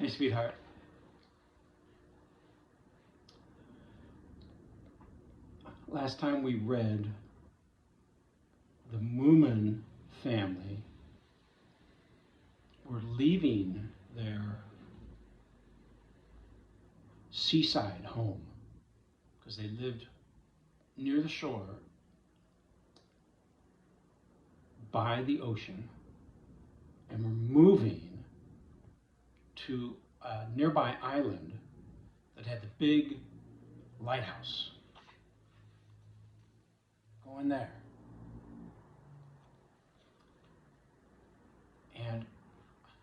Hey, sweetheart. Last time we read the Moomin family were leaving their seaside home because they lived near the shore by the ocean and were moving to a nearby island that had the big lighthouse. Going there. And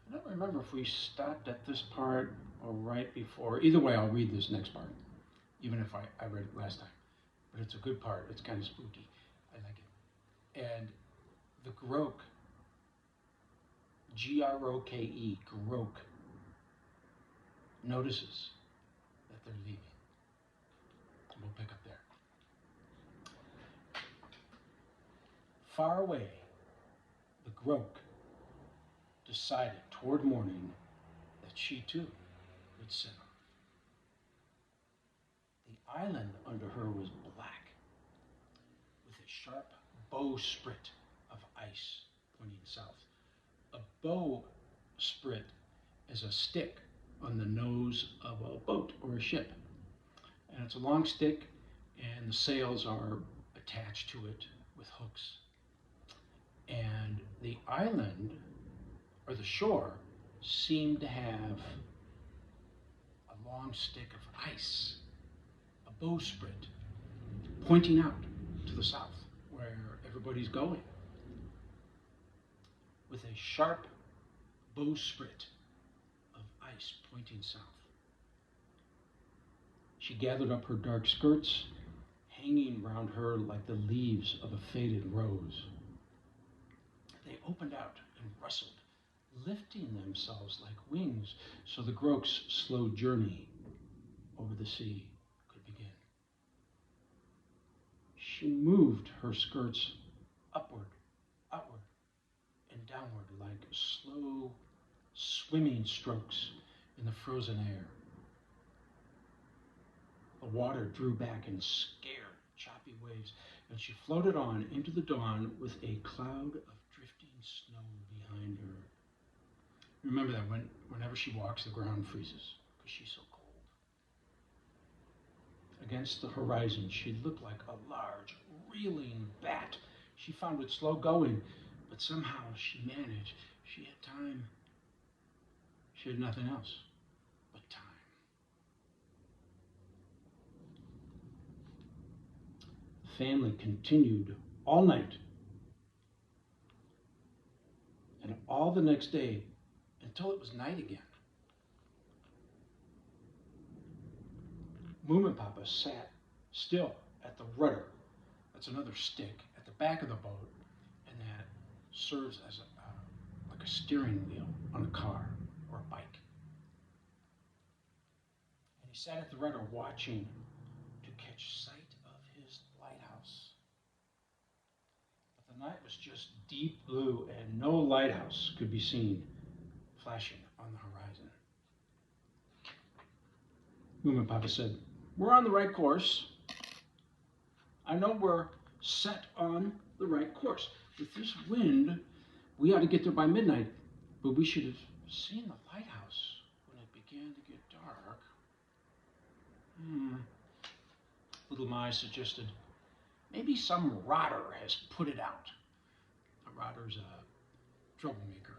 I don't remember if we stopped at this part or right before. Either way, I'll read this next part, even if I read it last time. But it's a good part. It's kind of spooky. I like it. And the Groke, Groke, Groke, notices that they're leaving. And we'll pick up there. Far away, the Groke decided toward morning that she too would sail. The island under her was black, with a sharp bowsprit of ice pointing south. A bowsprit is a stick on the nose of a boat or a ship. And it's a long stick, and the sails are attached to it with hooks. And the island, or the shore, seemed to have a long stick of ice, a bowsprit, pointing out to the south, where everybody's going, with a sharp bowsprit of ice pointing south. She gathered up her dark skirts, hanging round her like the leaves of a faded rose. They opened out and rustled, lifting themselves like wings, so the Groke's slow journey over the sea could begin. She moved her skirts upward, outward, and downward like slow swimming strokes in the frozen air. The water drew back in scared, choppy waves, and she floated on into the dawn with a cloud of drifting snow behind her. Remember that whenever she walks, the ground freezes because she's so cold. Against the horizon, she looked like a large, reeling bat. She found it slow going, but somehow she managed. She had time. She had nothing else but time. The family continued all night and all the next day until it was night again. Moomin Papa sat still at the rudder. That's another stick at the back of the boat, and that serves as like a steering wheel on a car or a bike. And he sat at the rudder watching to catch sight of his lighthouse. But the night was just deep blue, and no lighthouse could be seen flashing on the horizon. Moomin Papa said, "We're on the right course. I know we're set on the right course. With this wind, we ought to get there by midnight, but we should have seen the lighthouse when it began to get dark." Little Mai suggested, "Maybe some rotter has put it out." A rotter's a troublemaker.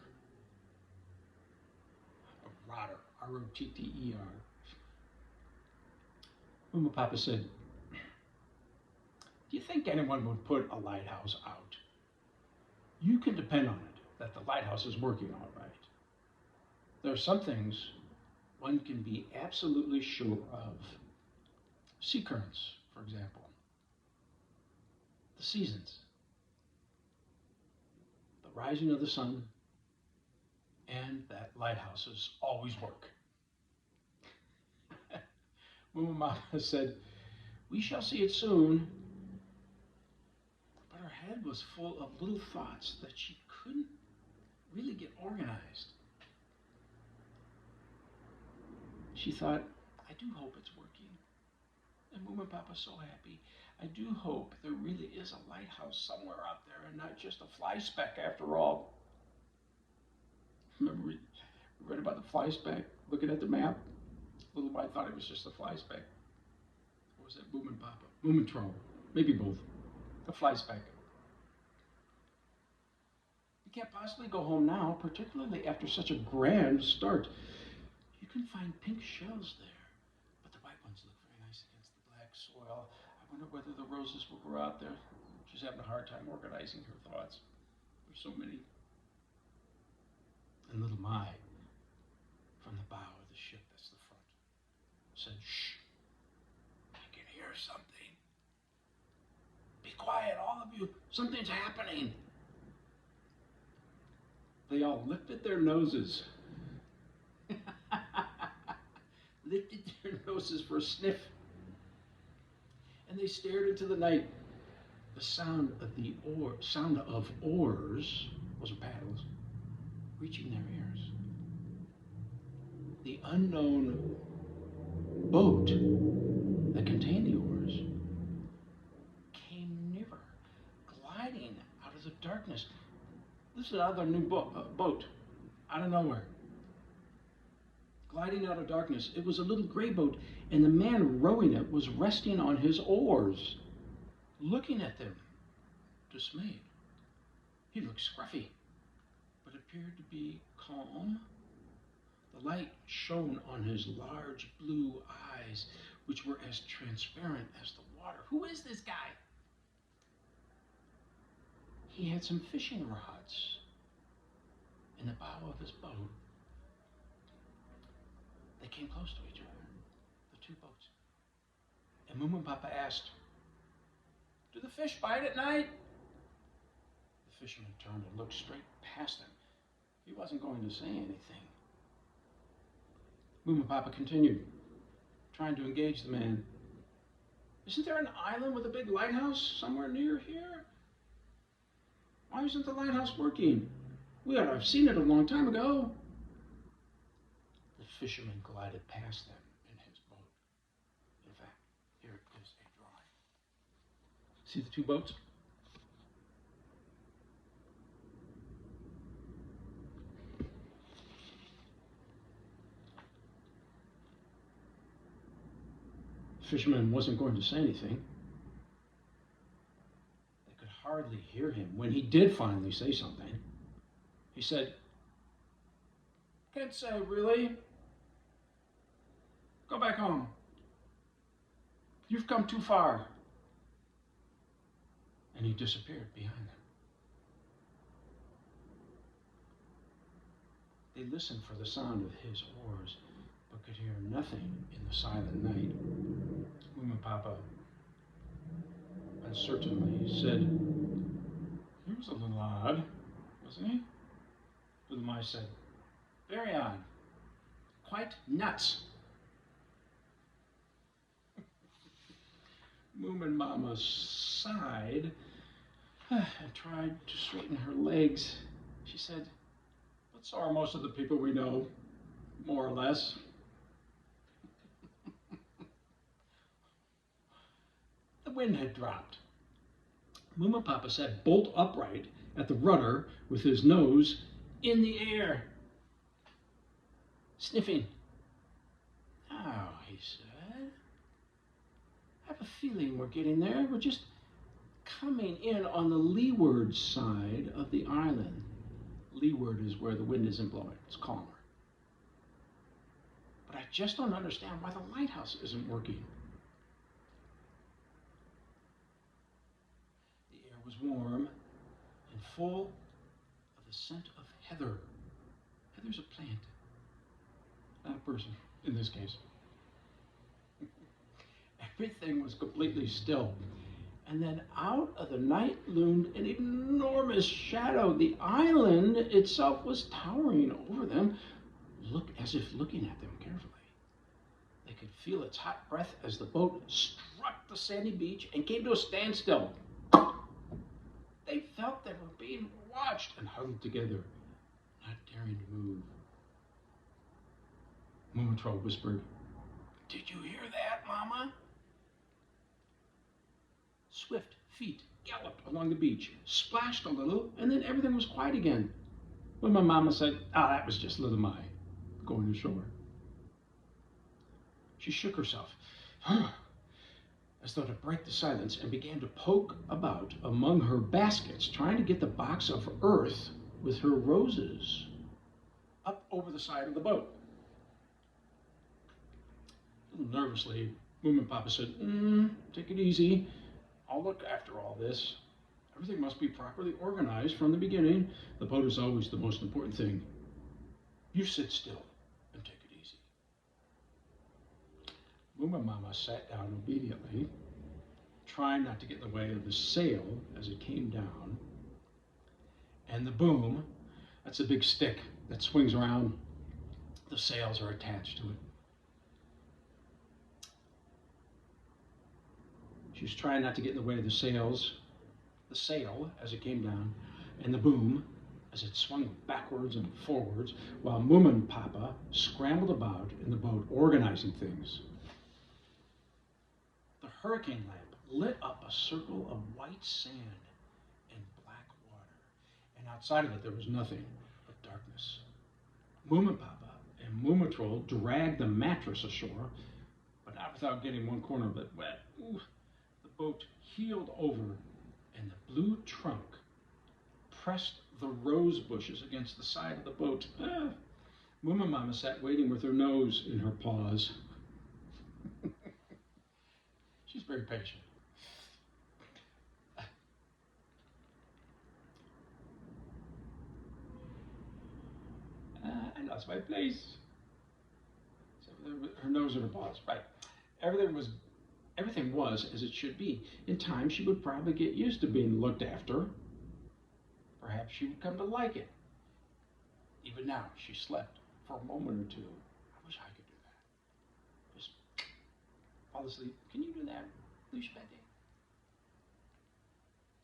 A rotter, R-O-T-T-E-R. Moomin Papa said, "Do you think anyone would put a lighthouse out? You can depend on it that the lighthouse is working all right. There are some things one can be absolutely sure of. Sea currents, for example. The seasons. The rising of the sun, and that lighthouses always work." Mama said, "We shall see it soon." But her head was full of little thoughts that she couldn't really get organized. She thought, I do hope it's working. And Moomin Papa's so happy. I do hope there really is a lighthouse somewhere out there and not just a fly speck after all. Remember we read about the fly speck, looking at the map? Little boy thought it was just a fly speck. Or was that Moomin Papa? Moomin Troll. Maybe both. A fly speck. You can't possibly go home now, particularly after such a grand start. You can find pink shells there, but the white ones look very nice against the black soil. I wonder whether the roses will grow out there. She's having a hard time organizing her thoughts. There's so many. And little Mai, from the bow of the ship, that's the front, said, shh, I can hear something. Be quiet, all of you, something's happening. They all lifted their noses. Lifted their noses for a sniff. And they stared into the night. The sound of oars, those are paddles, reaching their ears. The unknown boat that contained the oars came nearer, gliding out of the darkness. This is another new boat, out of nowhere. Gliding out of darkness. It was a little gray boat, and the man rowing it was resting on his oars, looking at them, dismayed. He looked scruffy, but appeared to be calm. The light shone on his large blue eyes, which were as transparent as the water. Who is this guy? He had some fishing rods in the bow of his boat. They came close to each other, the two boats. And Moomin Papa asked, do the fish bite at night? The fisherman turned and looked straight past him. He wasn't going to say anything. Moomin Papa continued, trying to engage the man. Isn't there an island with a big lighthouse somewhere near here? Why isn't the lighthouse working? We ought to have seen it a long time ago. The fisherman glided past them in his boat. In fact, here is a drawing. See the two boats? The fisherman wasn't going to say anything. They could hardly hear him when he did finally say something. He said, can't say really. Go back home. You've come too far. And he disappeared behind them. They listened for the sound of his oars, but could hear nothing in the silent night. Moomin Papa uncertainly said, he was a little odd, wasn't he? Little Mai said, very odd. Quite nuts. Moomin Mama sighed and tried to straighten her legs. She said, but so are most of the people we know, more or less. The wind had dropped. Moomin Papa sat bolt upright at the rudder with his nose in the air, sniffing. Now, he said, I have a feeling we're getting there. We're just coming in on the leeward side of the island. Leeward is where the wind isn't blowing. It's calmer. But I just don't understand why the lighthouse isn't working. The air was warm and full of the scent of heather. Heather's a plant, not a person in this case. Everything was completely still. And then out of the night loomed an enormous shadow. The island itself was towering over them, as if looking at them carefully. They could feel its hot breath as the boat struck the sandy beach and came to a standstill. They felt they were being watched and huddled together, not daring to move. Moomin Troll whispered, "Did you hear that, Mama?" Swift feet galloped along the beach, splashed a little, and then everything was quiet again. When my mama said, that was just little Mai going ashore. She shook herself, as though to break the silence, and began to poke about among her baskets, trying to get the box of earth with her roses up over the side of the boat. A little nervously, Moomin Papa said, "Take it easy. I'll look after all this. Everything must be properly organized from the beginning. The boat is always the most important thing. You sit still and take it easy." Moomin Mama sat down obediently, trying not to get in the way of the sail as it came down. And the boom, that's a big stick that swings around. The sails are attached to it. She was trying not to get in the way of the sail as it came down, and the boom as it swung backwards and forwards, while Moomin Papa scrambled about in the boat, organizing things. The hurricane lamp lit up a circle of white sand and black water, and outside of it there was nothing but darkness. Moomin Papa and Moomin Troll dragged the mattress ashore, but not without getting one corner of it wet. The boat heeled over, and the blue trunk pressed the rose bushes against the side of the boat. Moomin Mama sat waiting with her nose in her paws. She's very patient. I lost my place. So her nose in her paws, right. Everything was as it should be. In time, she would probably get used to being looked after. Perhaps she would come to like it. Even now, she slept for a moment or two. I wish I could do that. Just fall asleep. Can you do that, Lucia Betty?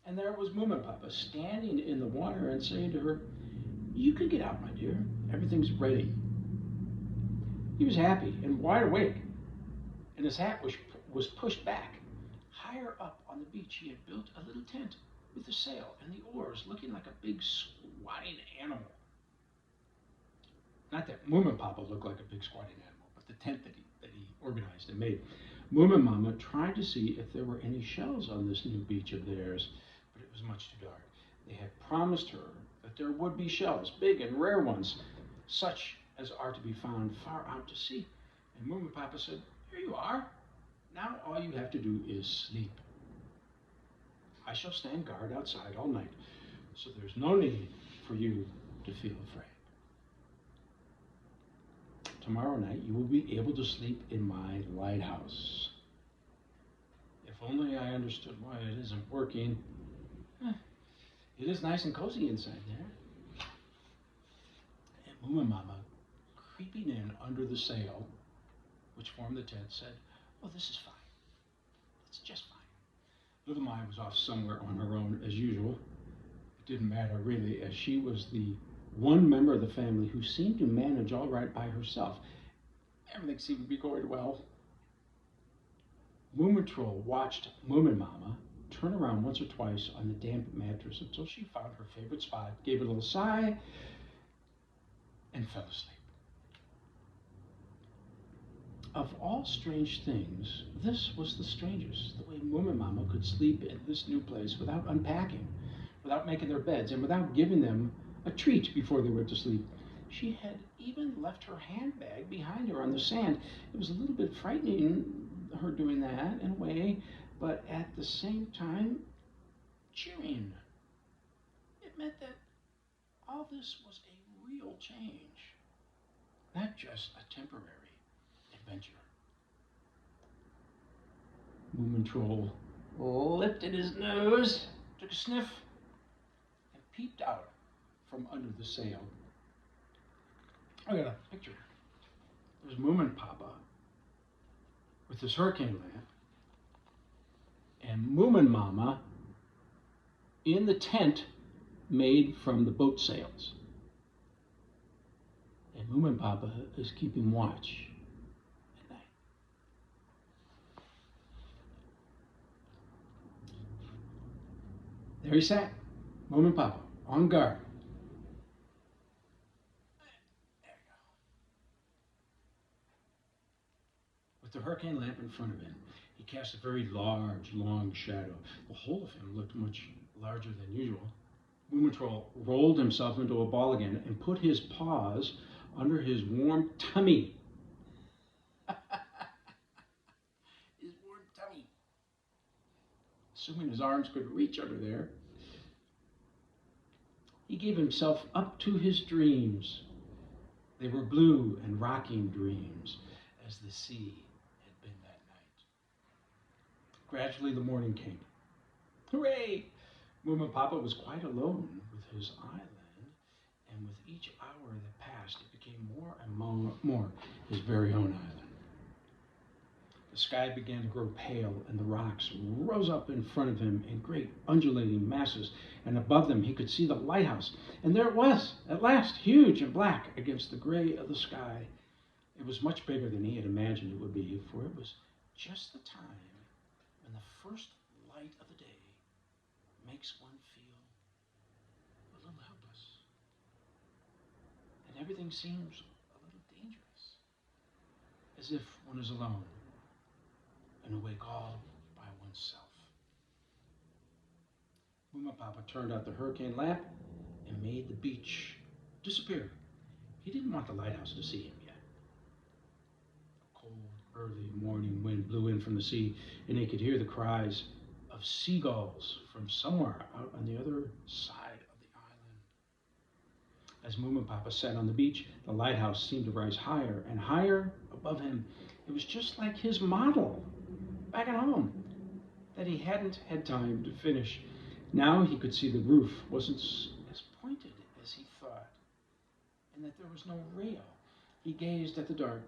And there was Moomin Papa standing in the water and saying to her, "You can get out, my dear. Everything's ready." He was happy and wide awake, and his hat was pushed back. Higher up on the beach, he had built a little tent with the sail and the oars, looking like a big squatting animal. Not that Moomin Papa looked like a big squatting animal, but the tent that he organized and made. Moomin Mama tried to see if there were any shells on this new beach of theirs, but it was much too dark. They had promised her that there would be shells, big and rare ones, such as are to be found far out to sea. And Moomin Papa said, "Here you are. Now all you have to do is sleep. I shall stand guard outside all night, so there's no need for you to feel afraid. Tomorrow night you will be able to sleep in my lighthouse." If only I understood why it isn't working. It is nice and cozy inside there. And Moomin Mama, creeping in under the sail, which formed the tent, said, "Oh, this is fine. It's just fine." Little Mai was off somewhere on her own, as usual. It didn't matter, really, as she was the one member of the family who seemed to manage all right by herself. Everything seemed to be going well. Moomin Troll watched Moomin Mama turn around once or twice on the damp mattress until she found her favorite spot, gave a little sigh, and fell asleep. Of all strange things, this was the strangest, the way Moomin Mama could sleep in this new place without unpacking, without making their beds, and without giving them a treat before they went to sleep. She had even left her handbag behind her on the sand. It was a little bit frightening, her doing that in a way, but at the same time, cheering. It meant that all this was a real change, not just a temporary adventure. Moomin Troll lifted his nose, took a sniff, and peeped out from under the sail. I got a picture. There's Moomin Papa with his hurricane lamp, and Moomin Mama in the tent made from the boat sails. And and Moomin Papa is keeping watch at night. There he sat, Moomin Papa, on guard. There we go. With the hurricane lamp in front of him, he cast a very large, long shadow. The whole of him looked much larger than usual. Moomin Troll rolled himself into a ball again and put his paws under his warm tummy. His warm tummy. Assuming his arms could reach under there, he gave himself up to his dreams. They were blue and rocking dreams, as the sea had been that night. Gradually the morning came. Hooray! Moomin Papa was quite alone with his island, and with each hour that passed, it became more and more his very own island. The sky began to grow pale, and the rocks rose up in front of him in great undulating masses, and above them he could see the lighthouse. And there it was, at last, huge and black against the gray of the sky. It was much bigger than he had imagined it would be, for it was just the time when the first light of the day makes one feel a little helpless. And everything seems a little dangerous, as if one is alone and awake all by oneself. Moomin Papa turned out the hurricane lamp and made the beach disappear. He didn't want the lighthouse to see him yet. A cold, early morning wind blew in from the sea, and they could hear the cries of seagulls from somewhere out on the other side of the island. As Moomin Papa sat on the beach, the lighthouse seemed to rise higher and higher above him. It was just like his model back at home that he hadn't had time to finish. Now he could see the roof wasn't as pointed as he thought, and that there was no rail. He gazed at the dark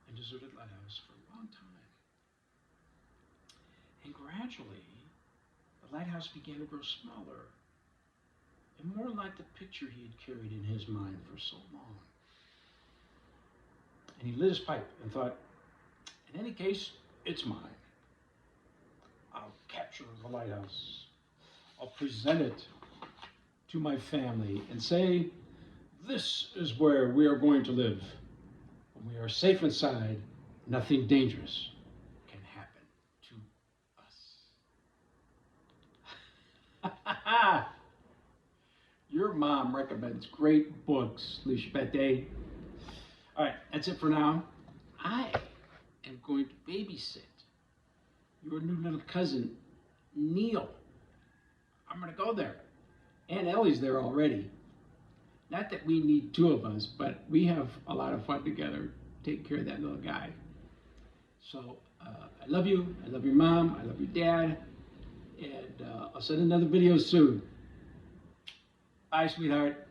and deserted lighthouse for a long time. And gradually, the lighthouse began to grow smaller and more like the picture he had carried in his mind for so long. And he lit his pipe and thought, in any case, it's mine. I'll capture the lighthouse. I'll present it to my family and say, this is where we are going to live. When we are safe inside, nothing dangerous can happen to us. Your mom recommends great books, Lishbete. All right, that's it for now. I am going to babysit your new little cousin, Neil. I'm going to go there. Aunt Ellie's there already. Not that we need two of us, but we have a lot of fun together taking care of that little guy. So I love you. I love your mom. I love your dad. And I'll send another video soon. Bye, sweetheart.